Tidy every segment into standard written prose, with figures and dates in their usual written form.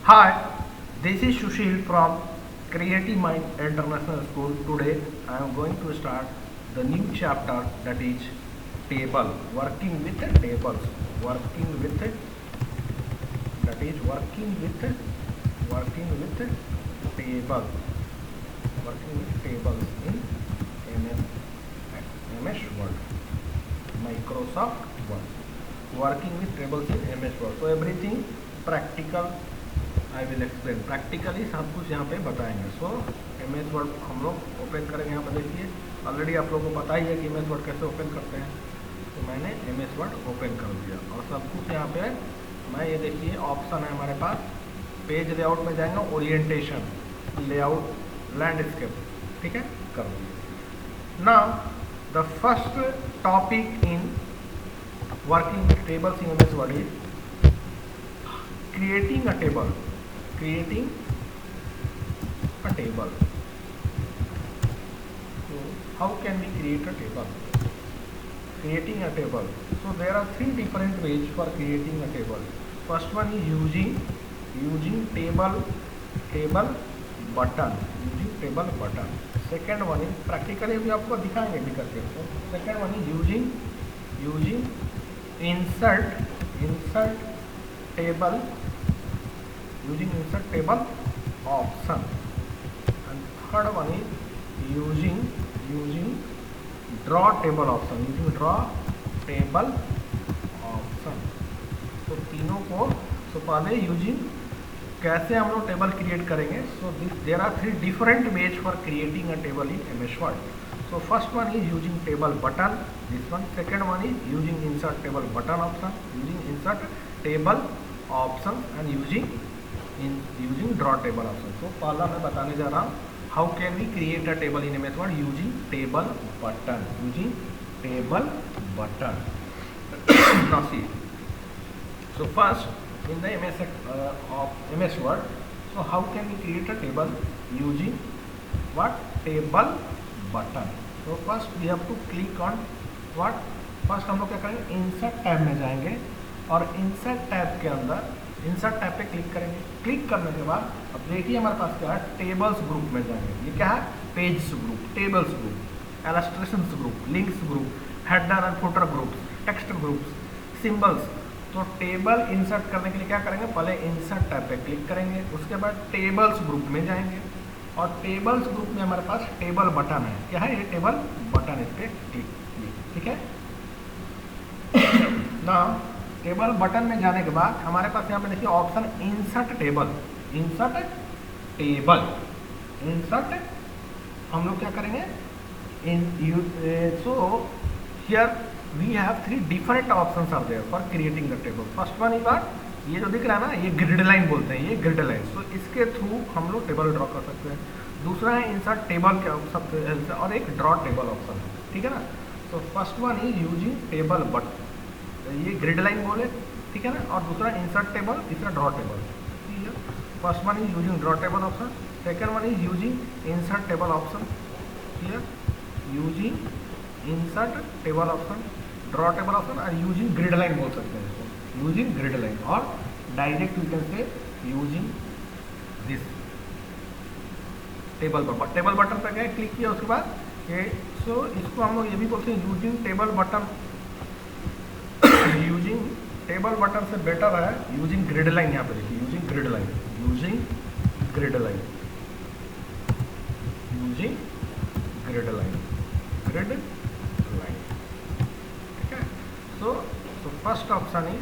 Hi, this is Sushil from Creative Mind International School. Today I am going to start the new chapter, that is table, working with tables, working with that is working with table, working with tables in MS Word, Microsoft Word, working with tables in MS Word. So everything practical I will explain, practically सब कुछ यहाँ पे बताएंगे. सो MS word हम लोग open करेंगे. यहाँ पर देखिए ऑलरेडी आप लोगों को पता ही है कि MS वर्ड कैसे ओपन करते हैं. तो मैंने MS वर्ड ओपन कर दिया और सब कुछ यहाँ पे मैं ये देखिए ऑप्शन है हमारे पास. पेज लेआउट में जाएंगे, ओरिएंटेशन, लेआउट, लैंडस्केप, ठीक है, कर दिया. Now the first topic in working with tables in MS word is creating a table. Creating a table. So how can we create a table? Creating a table. So there are three different ways for creating a table. First one is using table button. Using table button. Second one is practically भी आपको दिखाएंगे भी करके. Second one is using insert table, using insert table option, and third one is using draw table option, using draw table option. तो तीनों को, तो पहले यूजिंग कैसे हम लोग टेबल क्रिएट करेंगे. So there are three different ways for creating a table in MS Word. So first one is using table button, this one. Second one is using insert table button option, using insert table option, and using draw table option. So पहला मैं बताने जा रहा हूँ how can we create a table in MS Word using table button, using table button. Now see, so first in the MS Word, so how can we create a table using what? Table button. So first we have to click on what? First हम लोग क्या करेंगे, insert tab में जाएंगे और insert tab के अंदर insert tab पे क्लिक करेंगे. क्लिक करने के बाद अब देखिए हमारे पास क्या है, टेबल्स ग्रुप में जाएंगे. ये क्या है? Page group, tables group, illustrations group, links group, header and footer groups, text groups, symbols. तो टेबल इंसर्ट करने के लिए क्या करेंगे, पहले इंसर्ट टैब पे क्लिक करेंगे, उसके बाद टेबल्स ग्रुप में जाएंगे और टेबल्स ग्रुप में हमारे पास टेबल बटन है. क्या है ये? Table button. इस पर क्लिक, ठीक है ना. टेबल बटन में जाने के बाद हमारे पास यहाँ पे देखिए ऑप्शन इंसर्ट टेबल. हम लोग क्या करेंगे, so here we have three different options are there for creating the table. First one is what? ये जो दिख रहा है ना, ये ग्रिड लाइन बोलते हैं, ये ग्रिड लाइन. तो इसके थ्रू हम लोग टेबल ड्रॉ कर सकते हैं. दूसरा है इंसर्ट टेबल के ऑप्शन और एक ड्रॉ टेबल ऑप्शन है, ठीक है ना. तो first one is using table button, ये ग्रिड लाइन बोले, ठीक है ना. और दूसरा इंसर्ट टेबल, तीसरा ड्रॉ टेबल. ठीक है, first one is using draw table option, second one is using insert table option. ठीक है, using insert table option, draw table option और यूजिंग ग्रिड लाइन बोल सकते हैं इसको, यूजिंग ग्रिड लाइन. और direct you can say using this table button. Table button पर गए, क्लिक किया, उसके बाद ये, सो इसको हम लोग ये भी बोलते हैं using table button. Using table button से बेटर है यूजिंग ग्रिड लाइन. यहाँ पे देखिए using grid line, using grid line, using grid line, grid line, ठीक है. सो फर्स्ट ऑप्शन है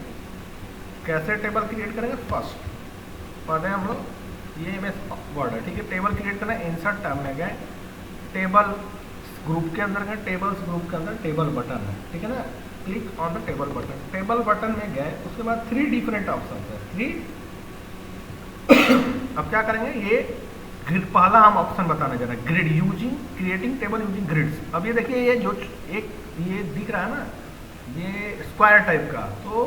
कैसे टेबल क्रिएट करेंगे. फर्स्ट पहले हम लोग ये MS वर्ड है, ठीक है, टेबल क्रिएट करना है. इंसर्ट टैब में गए, टेबल ग्रुप के अंदर गए, टेबल्स ग्रुप के अंदर टेबल बटन है, ठीक है ना. Click on the table button. Table button में गए, उसके बाद थ्री डिफरेंट ऑप्शन है, थ्री. अब क्या करेंगे, ये ग्रिड, पहला हम ऑप्शन बताने जा रहे हैं, grid, using creating table using grids. अब ये देखिए ये जो एक ये दिख रहा है ना, ये स्क्वायर टाइप का. तो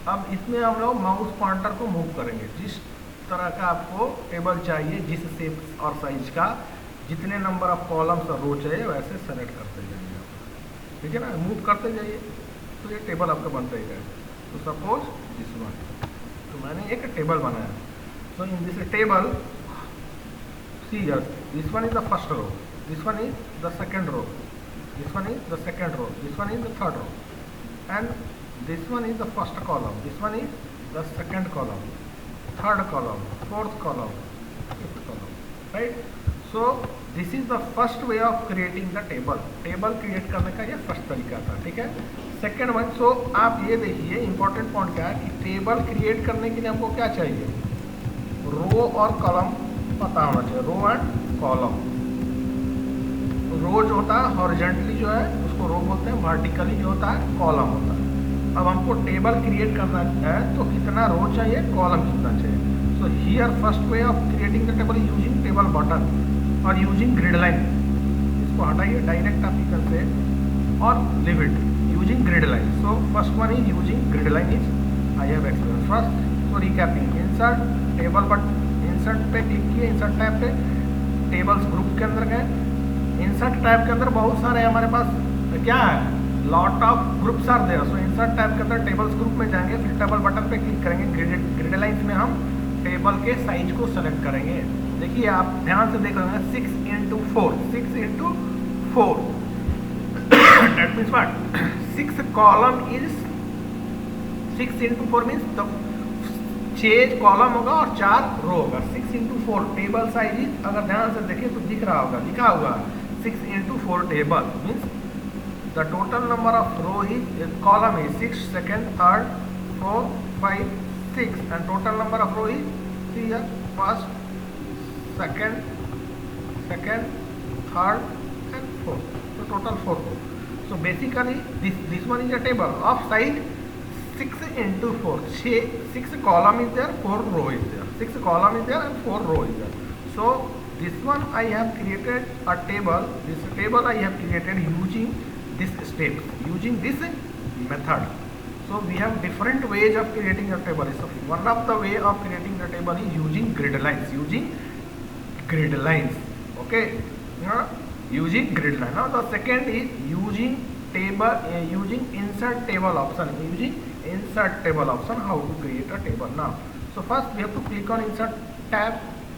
अब इसमें हम लोग माउस पॉइंटर को मूव करेंगे. जिस तरह का आपको टेबल चाहिए, जिस शेप और साइज का, जितने नंबर ऑफ कॉलम्स और रो चाहिए, वैसे सेलेक्ट करते जाइए, ठीक है ना, मूव करते जाइए. तो ये टेबल आपका बनता ही है. तो सपोज दिस वन, तो मैंने एक टेबल बनाया. So in this table, see here, this one is the first row, this one is the second row, this one is the second row, this one is the third row, and this one is the first column, this one is the second column, third column, fourth column, fifth column, right? So this is the first way of creating the table. Table create करने का ये first तरीका था, ठीक है। Second one, सो आप ये देखिए इंपॉर्टेंट पॉइंट क्या है कि टेबल क्रिएट करने के लिए हमको क्या चाहिए, रो और कॉलम पता होना चाहिए, रो एंड कॉलम। रो जो होता है हॉरिजॉन्टली जो है उसको रो बोलते हैं, वर्टिकली जो होता है कॉलम होता है। अब हमको टेबल क्रिएट करना है तो कितना रो चाहिए, कॉलम कितना चाहिए। So here first way of creating the table using table button और यूजिंग ग्रिड लाइन। इसको हटाइए, डायरेक्ट आप यू कैन से और live it using grid line. So first one is using grid line is I have explain first. So रिकैपिंग, insert table but insert पे click किए, insert tab पे, tables group के अंदर गए। Insert tab के अंदर बहुत सारे हमारे पास क्या है, lot of groups are there. So insert tab के अंदर टेबल्स ग्रुप में जाएंगे, फिर टेबल बटन पे क्लिक करेंगे। ग्रिड लाइन्स में हम टेबल के साइज को सेलेक्ट करेंगे। देखिए आप ध्यान से देख रहे हैं 6 into 4, 6 into 4 that means what, 6 column is 6 into 4 means the 6 column होगा और 4 रो होगा। 6 into 4 टेबल साइज इज, अगर ध्यान से देखिए तो दिख रहा होगा, लिखा होगा 6 into 4 table means the total number of row is column is 6, second, third, 4, 5, 6 and total number of row is, see here, first, second, third and fourth. So total 4 row. So basically this one is a table of size 6 into 4. 6 column is there, 4 row is there. 6 column is there and 4 row is there. So this one I have created a table. This table I have created using this step, using this method. So we have different ways of creating a table. So one of the way of creating the table is using grid lines. Using grid lines. Okay. Using grid line. Now the second is using table, using insert table option. Using insert table option, how to create a table. Now, so first we have to click on insert tab.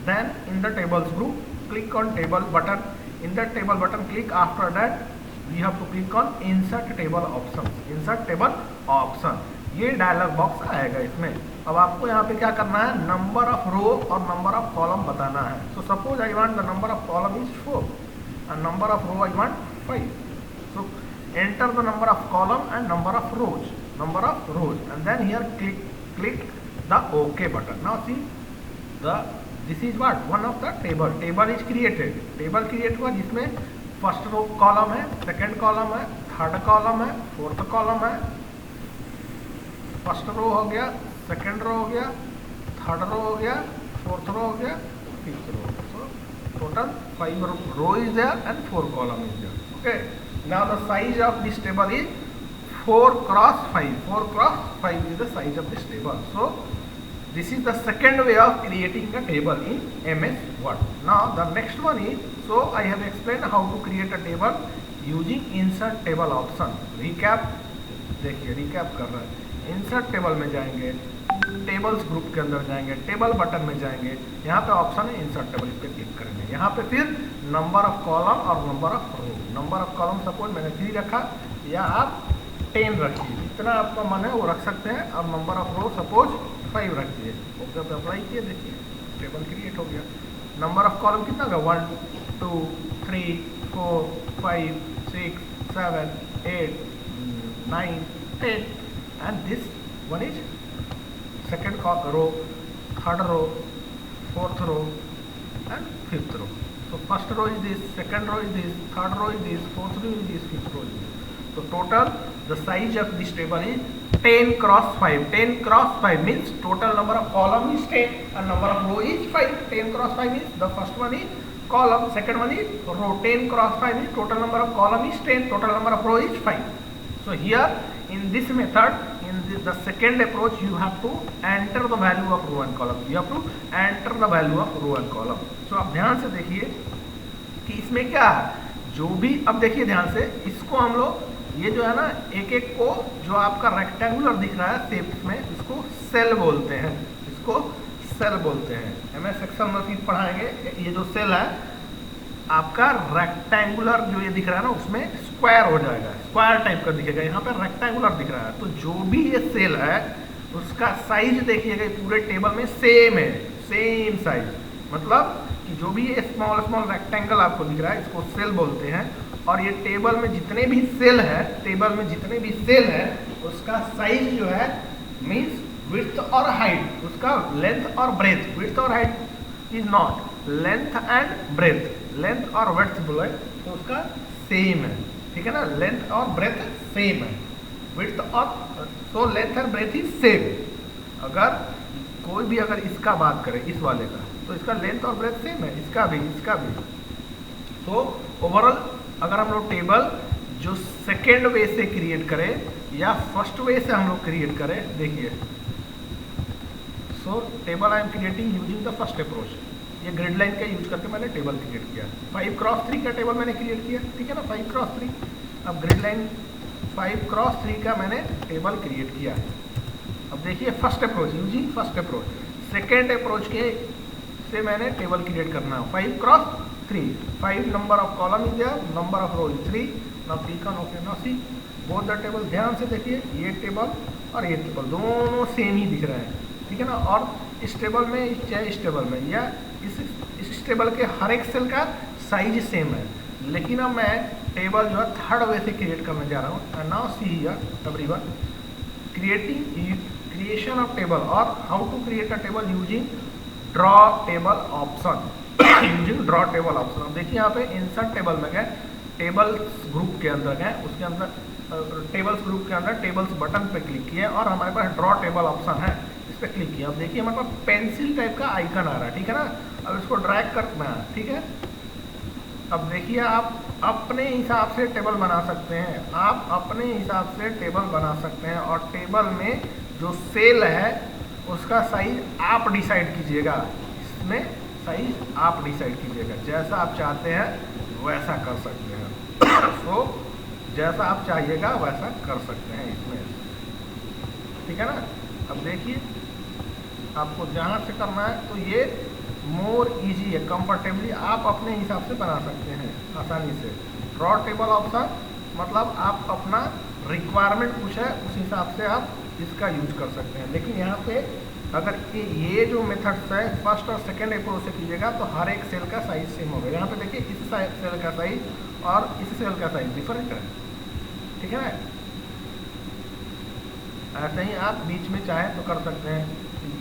Then in the tables group, click on table button. In the table button, click. After that, we have to click on insert table options. Insert table option. ये dialogue box आएगा इसमें। अब आपको यहाँ पे क्या करना है, नंबर ऑफ रो और नंबर ऑफ कॉलम बताना है। So suppose I want the number of column is 4 and number of row I want 5. So enter the number of column and number of rows, and then here click the OK button. Now see this is what, one of the table is created. Table create हुआ जिसमें first row column है, second column है, third column है, fourth column है। First row हो गया, second row हो गया, थर्ड रो हो गया, फोर्थ रो हो गया, fifth row. So total 5 row is there and 4 column is there. Okay. Now the size of this table is 4 cross 5. 4 cross 5 is the size of this table. So this is the second way of creating a table in MS Word. Now the next one is, so I have explained how to create a table using insert table option. Recap, देखिए recap कर रहा है। insert table में जाएंगे, tables group के अंदर जाएंगे, table button में जाएंगे, यहाँ पे ऑप्शन है इंसर्ट टेबल, इस पर क्लिक करेंगे। यहाँ पे फिर नंबर ऑफ कॉलम और number of row. Number of column suppose मैंने 3 रखा, या आप 10 रखिए, जितना आपका मन है वो रख सकते हैं। अब नंबर ऑफ रो सपोज 5 रखिए, ओके पे अप्लाई किए, देखिए टेबल क्रिएट हो गया। नंबर ऑफ कॉलम कितना होगा, 1 2 3 4 5 6 7 8 9 10 and this one is second row, third row, fourth row and fifth row. So first row is this, second row is this, third row is this, fourth row is this, fifth row is this. So total the size of this table is 10 cross 5. 10 cross 5 means total number of column is 10 and number of row is 5. 10 cross 5 means the first one is column, second one is row. 10 cross 5 means total number of column is 10, total number of row is 5. So here in this method, the second approach, you have to enter the value of row and column. You have to enter the value of row and column. So आप ध्यान से देखिए कि इसमें क्या है, जो भी अब देखिए ध्यान से, इसको हम लोग ये जो है ना, एक एक को जो आपका रेक्टेंगुलर दिख रहा है शेप में, इसको सेल बोलते हैं। इसको सेल बोलते हैं। MS एक्सेल में फिर पढ़ाएंगे। ये जो सेल है आपका रेक्टेंगुलर जो ये दिख रहा है ना उसमें स्क्वायर हो जाएगा, स्क्वायर टाइप का दिखेगा। यहाँ पे रेक्टेंगुलर दिख रहा है, तो जो भी ये सेल है उसका साइज देखिएगा पूरे टेबल में सेम है, सेम साइज। मतलब कि जो भी ये स्मॉल स्मॉल रेक्टेंगल आपको दिख रहा है इसको सेल बोलते हैं। और ये टेबल में जितने भी सेल है, टेबल में जितने भी सेल है उसका साइज जो है मीन्स विड्थ और हाइट, उसका लेंथ और ब्रेथ। विड्थ और height is not, length and breadth, length और विड्थ बोले तो उसका सेम है, ठीक है ना। लेंथ और ब्रेथ सेम है, विड्थ और so length and breadth is same. अगर कोई भी अगर इसका बात करे इस वाले का तो इसका लेंथ और ब्रेथ सेम है, इसका भी, इसका भी। तो ओवरऑल अगर हम लोग टेबल जो सेकेंड वे से क्रिएट करें या फर्स्ट वे से हम लोग क्रिएट करें, देखिए सो table I am creating using the first approach. ये ग्रिड लाइन का यूज करके मैंने टेबल क्रिएट किया, 5x3 का टेबल मैंने क्रिएट किया, ठीक है ना, 5x3। अब ग्रिड लाइन 5x3 का मैंने टेबल क्रिएट किया। अब देखिए first approach, using first approach. Second approach के से मैंने टेबल क्रिएट करना है 5x3, 5 number of column is there, number of row is 3। Now click on okay, now see both the table. ध्यान से देखिए ये टेबल और ये टेबल दोनों सेम ही दिख रहे हैं, ठीक है ना। और इस टेबल में चाहे इस टेबल में या इस टेबल के हर एक सेल का साइज सेम है। लेकिन अब मैं टेबल जो है थर्ड वे से क्रिएट करने जा रहा हूँ। And now see here everyone, creation of table और how to create a table using draw table option, using draw table option. अब देखिए यहाँ पे इंसर्ट टेबल में गए, टेबल्स ग्रुप के अंदर गए, उसके अंदर टेबल्स ग्रुप के अंदर टेबल्स बटन पे क्लिक किए और हमारे पास ड्रॉ टेबल ऑप्शन है, इस पर क्लिक किया। अब देखिए हमारे पास पेंसिल टाइप का आइकन आ रहा है, ठीक है ना। अब इसको ड्रैग करना है, ठीक है। अब देखिए आप अपने हिसाब से टेबल बना सकते हैं, आप अपने हिसाब से टेबल बना सकते हैं। और टेबल में जो सेल है उसका साइज आप डिसाइड कीजिएगा, इसमें साइज आप डिसाइड कीजिएगा, जैसा आप चाहते हैं वैसा कर सकते हैं। सो जैसा आप चाहिएगा वैसा कर सकते हैं इसमें, ठीक है ना। अब देखिए आपको जहाँ से करना है तो ये मोर इजी है, कंफर्टेबली आप अपने हिसाब से बना सकते हैं आसानी से। ड्रॉ टेबल ऑप्शन मतलब आप अपना रिक्वायरमेंट कुछ है उस हिसाब से आप इसका यूज कर सकते हैं। लेकिन यहाँ पे अगर ये जो मेथड्स है फर्स्ट और सेकेंड अप्रोच से कीजिएगा तो हर एक सेल का साइज सेम होगा। यहाँ पे देखिए इस सेल का साइज और इस सेल का साइज डिफरेंट है, ठीक है ना। ऐसे ही आप बीच में चाहें तो कर सकते हैं,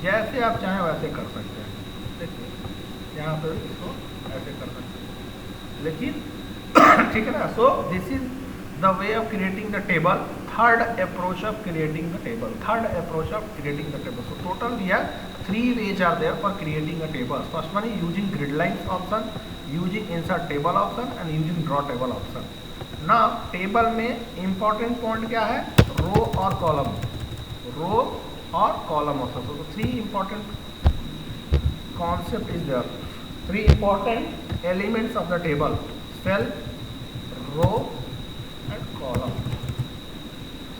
जैसे आप चाहें वैसे कर सकते हैं। देखिए यहाँ पे इसको ऐसे कर सकते हैं, लेकिन ठीक है ना। So this is the way of creating the table, third approach of creating the table, third approach of creating the table. So total we have 3 ways are there for creating a table. First one is using grid lines option, using insert table option and using draw table option. Now table में important point क्या है, रो और column, रो और column option. तो 3 important concept is there, 3 important elements of the table, cell, row and column,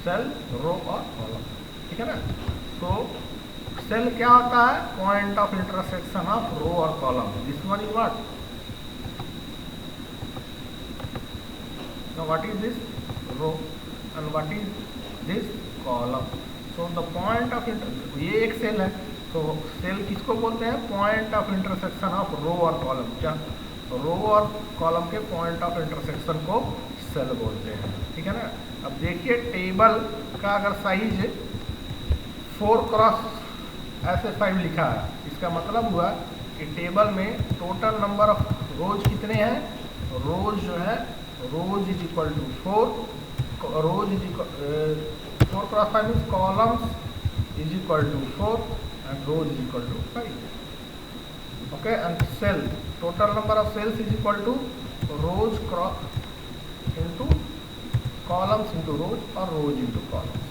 cell, row और column, ठीक है ना। so सेल क्या होता है, point of intersection of row और column. This one is what, what is this row and what is this column. So the point of ये एक सेल है, तो सेल किसको बोलते हैं, point of intersection of row और कॉलम। क्या रो और कॉलम के पॉइंट ऑफ इंटरसेक्शन को सेल बोलते हैं, ठीक है ना। अब देखिए टेबल का अगर साइज 4x ऐसे 5 लिखा है, इसका मतलब हुआ कि टेबल में टोटल नंबर ऑफ रोज कितने हैं, रोज जो है rows is equal to 4, rows is equal 4x5 means columns is equal to 4 and rows is equal to 5। Okay, and cell, total number of cells is equal to rows cross into columns into rows और rows into columns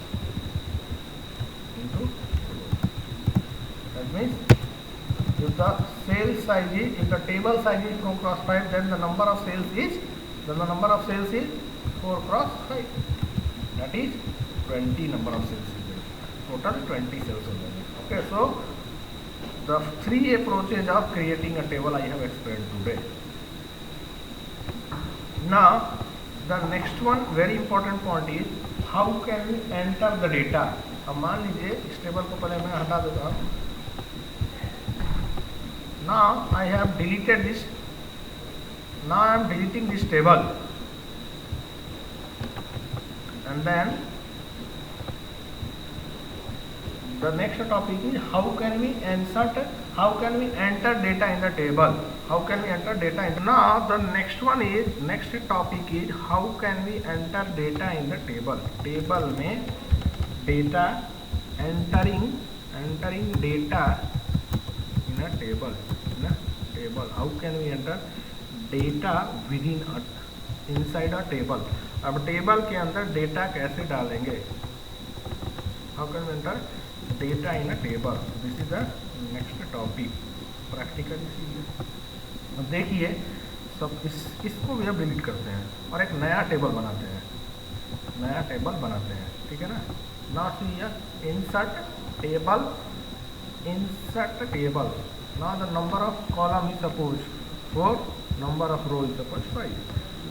into. That means if the cell size is, if the table size is 4x5, then the number of cells is 4x5. That is 20 number of cells is there. Total 20 cells are there. Okay, so the three approaches of creating a table I have explained today. Now the next one very important point is how can we enter the data. अब मान लीजिए इस table को पहले मैं हटा देता हूँ. Now I have deleted this. Now I am deleting this table, and then the next topic is how can we enter data in the table. How can we enter data in? Now the next topic is how can we enter data in the table. Table में data entering data in a table. How can we enter data within inside a table. अब table के अंदर data कैसे डालेंगे. How can we enter data in a table. This is the next topic practically. अब देखिए सब इसको भी हम डिलीट करते हैं और एक नया टेबल बनाते हैं. ठीक है ना. Now see insert table. Now the number of column is suppose 4, number of row is suppose 5.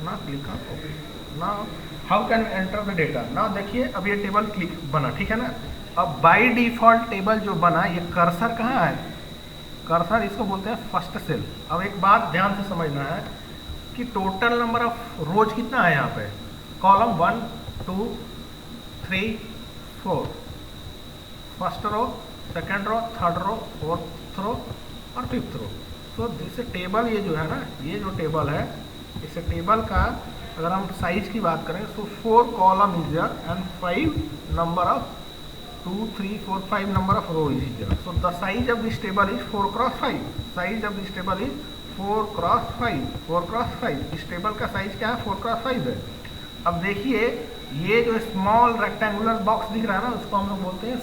ना click on okay. Now how can enter the data. Now देखिए अब ये टेबल क्लिक बना. ठीक है ना. अब बाय डिफॉल्ट टेबल जो बना ये कर्सर कहाँ है. कर्सर इसको बोलते हैं फर्स्ट सेल. अब एक बात ध्यान से समझना है कि टोटल नंबर ऑफ रोज कितना है यहाँ पे. Column 1 2 3 4. First row, second row, third row, fourth row और फिफ्थ रो. तो दिस टेबल ये जो है ना, ये जो टेबल है इस टेबल का अगर हम साइज की बात करें तो 4 column is there and 5 number of 2 3 4 5 number of row is there. So the size of this table is 4 cross 5. Size of this table is 4 cross 5. 4 cross 5. इस टेबल का साइज क्या है 4 क्रॉस 5 है. अब देखिए ये जो स्मॉल रेक्टेंगुलर बॉक्स दिख रहा है ना उसको हम लोग बोलते हैं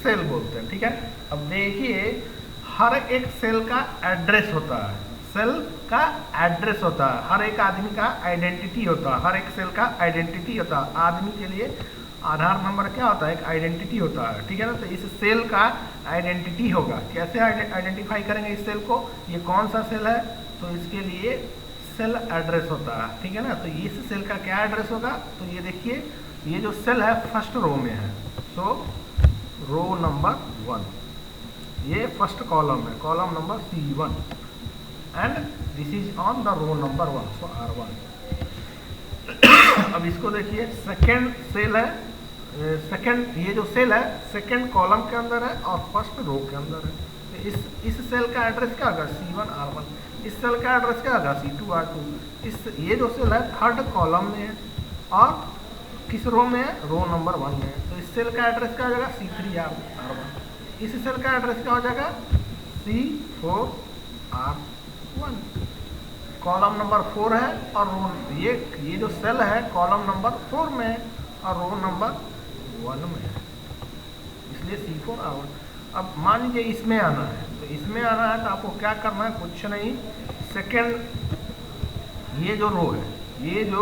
सेल बोलते हैं. ठीक है. अब देखिए हर एक सेल का एड्रेस होता है. सेल का एड्रेस होता है. हर एक आदमी का आइडेंटिटी होता है. हर एक सेल का आइडेंटिटी होता है. आदमी के लिए आधार नंबर क्या होता है, एक आइडेंटिटी होता है. ठीक है ना. तो इस सेल का आइडेंटिटी होगा. कैसे आइडेंटिफाई करेंगे इस सेल को, ये कौन सा सेल है, तो इसके लिए सेल एड्रेस होता है. ठीक है ना. तो इस सेल का क्या एड्रेस होगा, तो ये देखिए ये जो सेल है फर्स्ट रो में है. सो रो नंबर 1 ये फर्स्ट कॉलम है, column number C1 and this is on the row number 1. So R1. अब इसको देखिए सेकेंड सेल है. सेकेंड ये जो सेल है सेकेंड कॉलम के अंदर है और फर्स्ट रो के अंदर है. तो इस सेल का एड्रेस क्या होगा C1 R1. इस सेल का एड्रेस क्या होगा C2 R2. ये जो सेल है थर्ड कॉलम में है और किस रो में है, रो नंबर 1 में है. तो इस सेल का एड्रेस क्या हो जाएगा C3 R1. इस सेल का एड्रेस क्या हो जाएगा C4 R1. कॉलम नंबर 4 है और रो ये जो सेल है कॉलम नंबर 4 में है और रो नंबर 1 में है, इसलिए C4 R1. अब मान लीजिए इसमें आना है, तो इसमें आना है तो आपको क्या करना है, कुछ नहीं. सेकेंड ये जो रो है, ये जो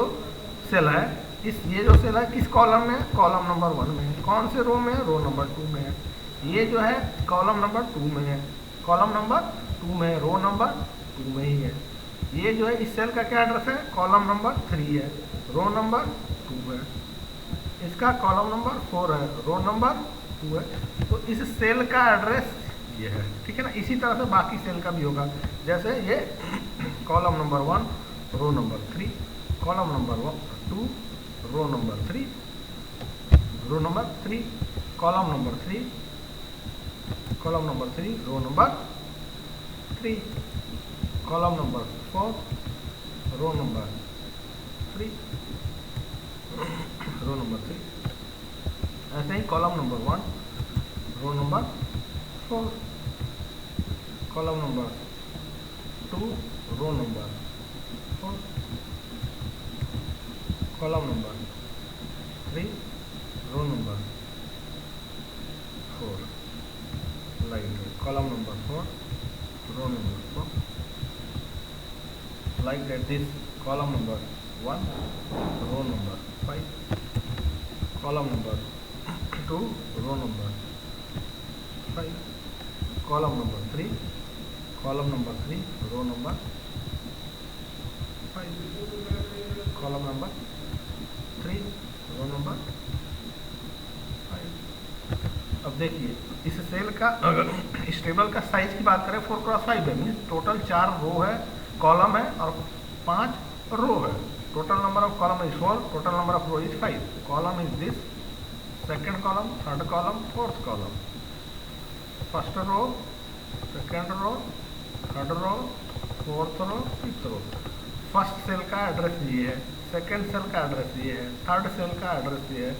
सेल है, ये जो सेल है किस कॉलम में है, कॉलम नंबर 1 में है. कौन से रो में है, रो नंबर 2 में है. ये जो है कॉलम नंबर 2 में है, कॉलम नंबर 2 में है, रो नंबर 2 में ही है. ये जो है इस सेल का क्या एड्रेस है, कॉलम नंबर 3 है, रो नंबर 2 है. इसका कॉलम नंबर 4 है, रो नंबर 2 है. तो इस सेल का एड्रेस ये है. ठीक है ना. इसी तरह से बाकी सेल का भी होगा. जैसे ये column number 1 row number 3, column number 2 row number 3, row number 3 column number 3, column number 3 row number 3, column number 4 row number 3, row number 3. ऐसे ही column number 1 row number 4, column number 2 row number 4, column number 3 row number 4, like column number 4 row number 4, like that. This column number 1 row number 5, column number 2 row number 5, column number 3, column number 3, row number 5, column number 3, row number 5। अब देखिए इस cell का, अगर इस table का size की बात करें 4x5 है, मीन्स टोटल 4 रो है, कॉलम है और 5 रो है। Total number of column is 4, total number of row is 5। Column is this, second column, third column, fourth column, first row, second row, third row, fourth row, fifth row. First cell का address ये है, second cell का address ये है, third cell का address ये है।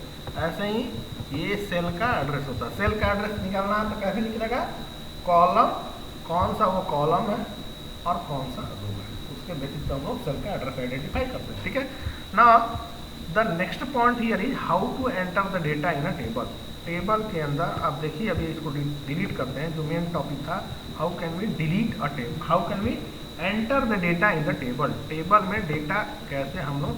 ऐसे ही ये सेल का एड्रेस होता है। सेल का एड्रेस निकालना है तो कैसे निकलेगा? कॉलम, कौन सा वो कॉलम है और कौन सा रो है, उसके बेसिस पे हम लोग सेल का एड्रेस आइडेंटिफाई करते हैं। ठीक है ना। The next point here is how to enter the data in a table. Table के अंदर अब देखिए, अभी इसको डिलीट करते हैं, जो मेन टॉपिक था, how can we delete a table, how can we enter the data in the table. Table में डेटा कैसे हम लोग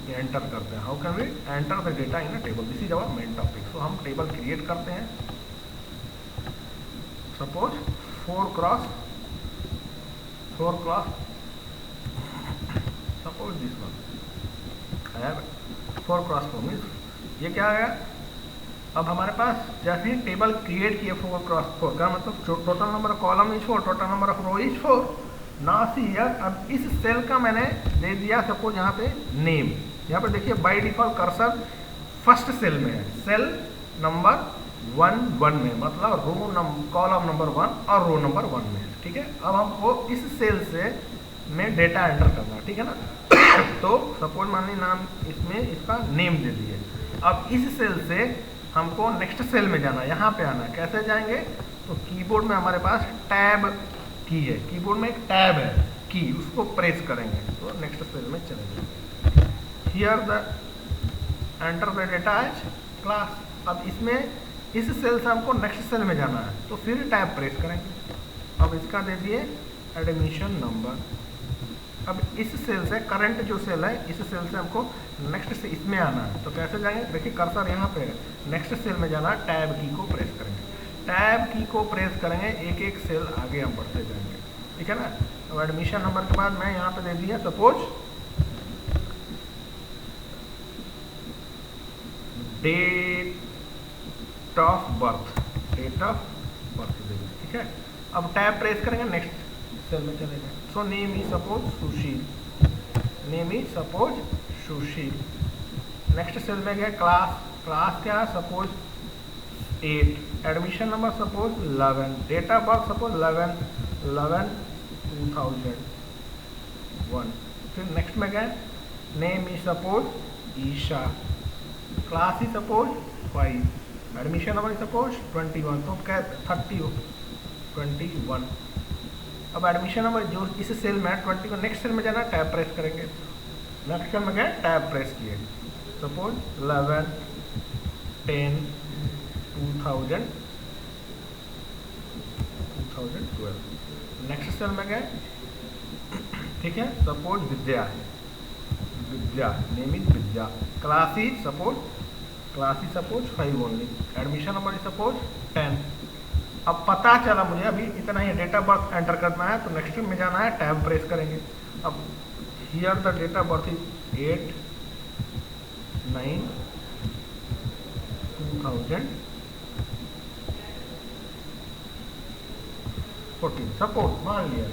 एंटर करते हैं, how can we enter the data in a table, this is our main topic. So हम table create करते हैं, suppose 4x4, suppose this one I have 4x4 means ये क्या है। अब हमारे पास जैसे ही टेबल क्रिएट किए 4x4 का मतलब total number of column is 4, total number of row is 4। ना सी हियर, अब इस सेल का मैंने दे दिया सपोज यहाँ पे नेम। यहाँ पे देखिए by default cursor first cell में है, सेल नंबर 1 में, मतलब कॉलम नंबर 1 और रो नंबर 1 में है। ठीक है, अब हमको इस सेल से में डेटा एंटर करना है। ठीक है ना। तो सपोज मान ली नाम इसमें इसका नेम दे दिए। अब इस सेल से हमको नेक्स्ट सेल में जाना है, यहाँ पे आना है। कैसे जाएंगे? तो कीबोर्ड में हमारे पास टैब की है, कीबोर्ड में एक टैब है की, उसको प्रेस करेंगे तो नेक्स्ट सेल में चले जाएंगे। Here the enter the data as class. अब इसमें इस सेल से हमको नेक्स्ट सेल में जाना है तो फिर टैब प्रेस करेंगे। अब इसका दे दिए एडमिशन नंबर। अब इस सेल से करंट जो सेल है, इस सेल से हमको नेक्स्ट से इसमें आना है तो कैसे जाएंगे? देखिए कर्सर यहाँ पे है, नेक्स्ट सेल में जाना है, टैब की को प्रेस करेंगे। टैब की को प्रेस करेंगे, एक एक सेल आगे हम बढ़ते जाएंगे। ठीक है ना। अब एडमिशन नंबर के बाद मैं यहाँ पे दे दिया suppose date of birth, date of birth दे दिया। ठीक है, अब टैब प्रेस करेंगे, नेक्स्ट सेल में चले जाएंगे। So name is suppose Sushil, name is suppose Sushil. Next cell में गए क्लास, क्लास क्या है? Suppose 8, admission number suppose 11, date of birth suppose 11/11/2001। फिर नेक्स्ट में गए, name is suppose Isha, class ही सपोज 5, एडमिशन नंबर सपोज 21, तो क्या 21। अब एडमिशन नंबर जो इस सेल में है 20 को नेक्स्ट सेल में जाना, टैब प्रेस करेंगे। नेक्स्ट सेल में गए, टैब प्रेस किए, सपोज 11/10/2012। नेक्स्ट सेल में गए, ठीक है, suppose Vidya, Vidya name is Vidya, class ही suppose 5 only, admission number suppose 10। अब पता चला मुझे अभी इतना ही डेट ऑफ बर्थ एंटर करना है तो नेक्स्ट में जाना है, टैब प्रेस करेंगे। अब here the date of birth is 8/9/2014 suppose मान लिया।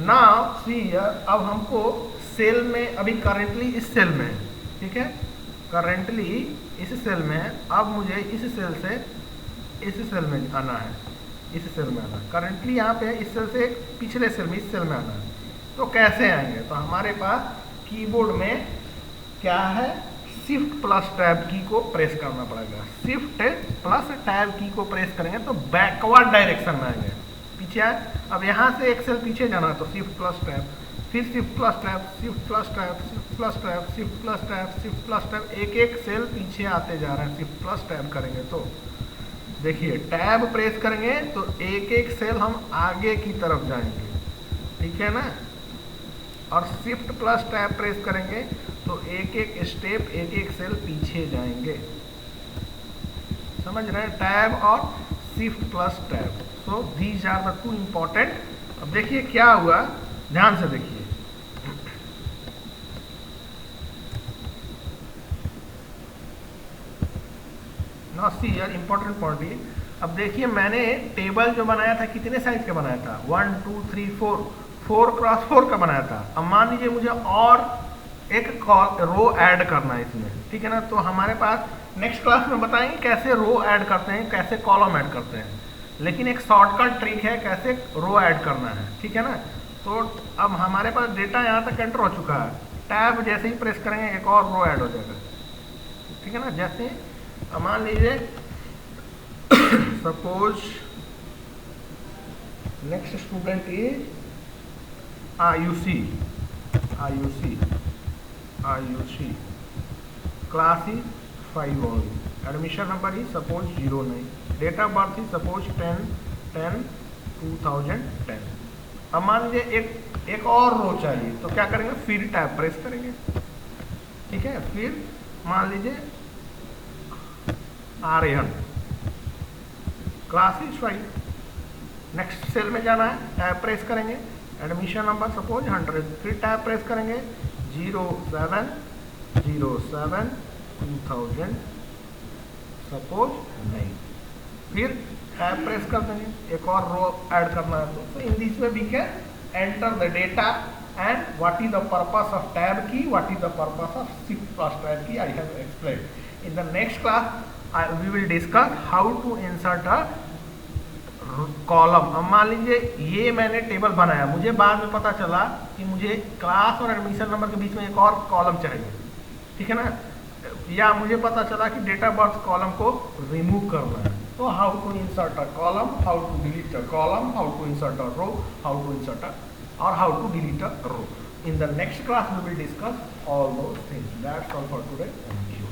नाउ सी हियर, अब हमको सेल में अभी करेंटली इस सेल में है, ठीक है, करेंटली इस सेल में है। अब मुझे इस सेल से इस सेल में आना है, इस सेल में आना है। करेंटली यहाँ पे इस सेल से पिछले सेल में, इस सेल में आना है। तो कैसे आएंगे? तो हमारे पास कीबोर्ड में क्या है, शिफ्ट प्लस टैब की को प्रेस करना पड़ेगा। शिफ्ट प्लस टैब की को प्रेस करेंगे तो बैकवर्ड डायरेक्शन में आएंगे, पीछे आए। अब यहाँ से एक सेल पीछे जाना है तो शिफ्ट प्लस टैब, फिर shift plus tab, shift plus tab, shift plus tab, shift plus tab, shift plus tab, एक एक सेल पीछे आते जा रहे हैं। शिफ्ट प्लस टैब करेंगे तो देखिए टैब प्रेस करेंगे तो एक एक सेल हम आगे की तरफ जाएंगे, ठीक है ना। और शिफ्ट प्लस टैब प्रेस करेंगे तो एक एक स्टेप, एक एक सेल पीछे जाएंगे। समझ रहे हैं? टैब और shift plus tab. So these are the two important. अब देखिए क्या हुआ, ध्यान से देखिए. नाउ सी यार इंपॉर्टेंट पॉइंट ये. अब देखिए मैंने टेबल जो बनाया था कितने साइज का बनाया था, 1 2 3 4, 4x4 का बनाया था. अब मान लीजिए मुझे और एक रो ऐड करना है इसमें, ठीक है ना. तो हमारे पास नेक्स्ट क्लास में बताएंगे कैसे रो ऐड करते हैं, कैसे कॉलम ऐड करते हैं. लेकिन एक शॉर्टकट ट्रिक है कैसे रो ऐड करना है, ठीक है ना. तो अब हमारे पास डेटा यहाँ तक एंटर हो चुका है. टैब जैसे ही प्रेस करेंगे एक और रो ऐड हो जाएगा, ठीक है ना. जैसे मान लीजिए suppose next student is Ayushi. Class is 5 only. Admission number is suppose 09. Date of birth is suppose 10/10/2010. अब मान लीजिए एक और रो चाहिए, तो क्या करेंगे, फिर टैब प्रेस करेंगे, ठीक है. फिर मान लीजिए Aryan, class is 5. Next cell में जाना है, टैब प्रेस करेंगे, एडमिशन नंबर सपोज 100. फिर टैब प्रेस करेंगे 07/07/2000 सपोज 9. फिर टैब प्रेस कर देंगे, एक और रो ऐड करना है. तो in this way we can enter the data and what is the purpose of tab key, what is the purpose of shift plus tab key. I have explained. In the next class we will discuss how to insert a column. अब मान लीजिए ये मैंने table बनाया, मुझे बाद में पता चला कि मुझे क्लास और एडमिशन नंबर के बीच में एक और कॉलम चाहिए, ठीक है ना. या मुझे पता चला कि डेट ऑफ बर्थ कॉलम को रिमूव करना है. तो how to insert a column, how to delete a column, how to insert a row, how to insert a or how to delete a row. In the next class we will discuss all those things. That's all for today. Thank you.